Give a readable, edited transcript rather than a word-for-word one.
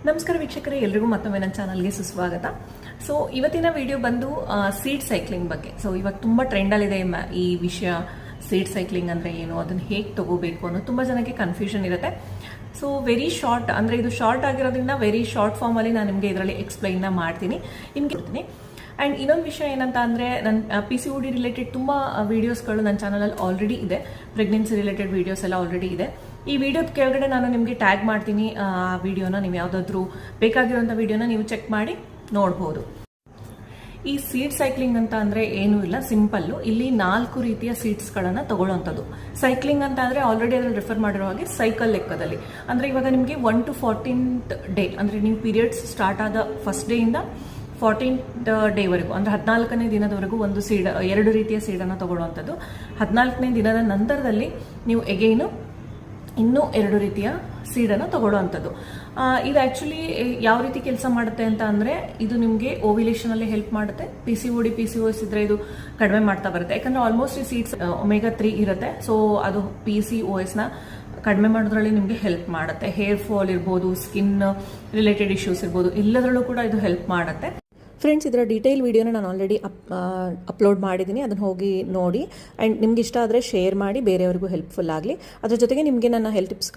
ನಮಸ್ಕಾರ ವೀಕ್ಷಕರೇ, ಎಲ್ರಿಗೂ ಮತ್ತೊಮ್ಮೆ ನನ್ನ ಚಾನಲ್ಗೆ ಸುಸ್ವಾಗತ. ಸೊ ಇವತ್ತಿನ ವಿಡಿಯೋ ಬಂದು ಸೀಡ್ ಸೈಕ್ಲಿಂಗ್ ಬಗ್ಗೆ. ಸೊ ಇವಾಗ ತುಂಬ ಟ್ರೆಂಡಲ್ಲಿದೆ ಈ ವಿಷಯ. ಸೀಡ್ ಸೈಕ್ಲಿಂಗ್ ಅಂದರೆ ಏನು, ಅದನ್ನು ಹೇಗೆ ತಗೋಬೇಕು ಅನ್ನೋ ತುಂಬ ಜನಕ್ಕೆ ಕನ್ಫ್ಯೂಷನ್ ಇರುತ್ತೆ. ಸೊ ವೆರಿ ಶಾರ್ಟ್, ಅಂದರೆ ಇದು ಶಾರ್ಟ್ ಆಗಿರೋದ್ರಿಂದ ವೆರಿ ಶಾರ್ಟ್ ಫಾರ್ಮಲ್ಲಿ ನಾನು ನಿಮಗೆ ಇದರಲ್ಲಿ ಎಕ್ಸ್ಪ್ಲೈನ್ನ ಮಾಡ್ತೀನಿ, ನಿಮ್ಗೆ ಕೊಡ್ತೀನಿ. ಆ್ಯಂಡ್ ಇನ್ನೊಂದು ವಿಷಯ ಏನಂತ ಅಂದರೆ, ನನ್ನ PCOD ರಿಲೇಟೆಡ್ ತುಂಬ ವೀಡಿಯೋಸ್ಗಳು ನನ್ನ ಚಾನಲಲ್ಲಿ ಆಲ್ರೆಡಿ ಇದೆ. ಪ್ರೆಗ್ನೆನ್ಸಿ ರಿಲೇಟೆಡ್ ವೀಡಿಯೋಸ್ ಎಲ್ಲ ಆಲ್ರೆಡಿ ಇದೆ. ಈ ವಿಡಿಯೋದ ಕೆಳಗಡೆ ನಾನು ನಿಮಗೆ ಟ್ಯಾಗ್ ಮಾಡ್ತೀನಿ. ಆ ವಿಡಿಯೋನ ನೀವು ಯಾವುದಾದ್ರೂ ಬೇಕಾಗಿರೋಂಥ ವಿಡಿಯೋನ ನೀವು ಚೆಕ್ ಮಾಡಿ ನೋಡ್ಬೋದು. ಈ ಸೀಡ್ ಸೈಕ್ಲಿಂಗ್ ಅಂತ ಅಂದರೆ ಏನೂ ಇಲ್ಲ, ಸಿಂಪಲ್ಲು. ಇಲ್ಲಿ 4 ರೀತಿಯ ಸೀಡ್ಸ್ಗಳನ್ನು ತಗೊಳ್ಳೋವಂಥದ್ದು. ಸೈಕ್ಲಿಂಗ್ ಅಂತ ಅಂದರೆ ಆಲ್ರೆಡಿ ಅದರಲ್ಲಿ ರೆಫರ್ ಮಾಡಿರೋ ಹಾಗೆ ಸೈಕಲ್ ಲೆಕ್ಕದಲ್ಲಿ. ಅಂದರೆ ಇವಾಗ ನಿಮಗೆ 1 to 14th ಡೇ, ಅಂದರೆ ನೀವು ಪೀರಿಯಡ್ಸ್ ಸ್ಟಾರ್ಟ್ ಆದ ಫಸ್ಟ್ ಡೇಯಿಂದ 14th ಡೇವರೆಗೂ, ಅಂದರೆ 14ನೇ ದಿನದವರೆಗೂ ಒಂದು ಸೀಡ್, 2 ರೀತಿಯ ಸೀಡನ್ನು ತಗೊಳ್ಳುವಂಥದ್ದು. 14ನೇ ದಿನದ ನಂತರದಲ್ಲಿ ನೀವು ಎಗೈನು ಇನ್ನೂ 2 ರೀತಿಯ ಸೀಡನ್ನು ತಗೊಳ್ಳುವಂಥದ್ದು. ಇದು ಆ್ಯಕ್ಚುಲಿ ಯಾವ ರೀತಿ ಕೆಲಸ ಮಾಡುತ್ತೆ ಅಂತ ಅಂದರೆ, ಇದು ನಿಮಗೆ ಓವ್ಯುಲೇಷನಲ್ಲಿ ಹೆಲ್ಪ್ ಮಾಡುತ್ತೆ. PCOS ಇದ್ದರೆ ಇದು ಕಡಿಮೆ ಮಾಡ್ತಾ ಬರುತ್ತೆ. ಯಾಕಂದರೆ ಆಲ್ಮೋಸ್ಟ್ ಈ ಸೀಡ್ಸ್ ಒಮೆಗಾ 3 ಇರುತ್ತೆ. ಸೊ ಅದು PCOSನ ಕಡಿಮೆ ಮಾಡೋದ್ರಲ್ಲಿ ನಿಮಗೆ ಹೆಲ್ಪ್ ಮಾಡುತ್ತೆ. ಹೇರ್ ಫಾಲ್ ಇರ್ಬೋದು, ಸ್ಕಿನ್ ರಿಲೇಟೆಡ್ ಇಶ್ಯೂಸ್ ಇರ್ಬೋದು, ಎಲ್ಲದರಲ್ಲೂ ಕೂಡ ಇದು ಹೆಲ್ಪ್ ಮಾಡುತ್ತೆ. ಫ್ರೆಂಡ್ಸ್, ಇದರ ಡೀಟೇಲ್ ವಿಡಿಯೋನ ನಾನು ಆಲ್ರೆಡಿ ಅಪ್ಲೋಡ್ ಮಾಡಿದ್ದೀನಿ, ಅದನ್ನು ಹೋಗಿ ನೋಡಿ. ಆ್ಯಂಡ್ ನಿಮ್ಗೆ ಇಷ್ಟ ಆದರೆ ಶೇರ್ ಮಾಡಿ, ಬೇರೆಯವ್ರಿಗೂ ಹೆಲ್ಪ್ಫುಲ್ ಆಗಲಿ. ಅದ್ರ ಜೊತೆಗೆ ನಿಮಗೆ ನನ್ನ ಹೆಲ್ತ್ ಟಿಪ್ಸ್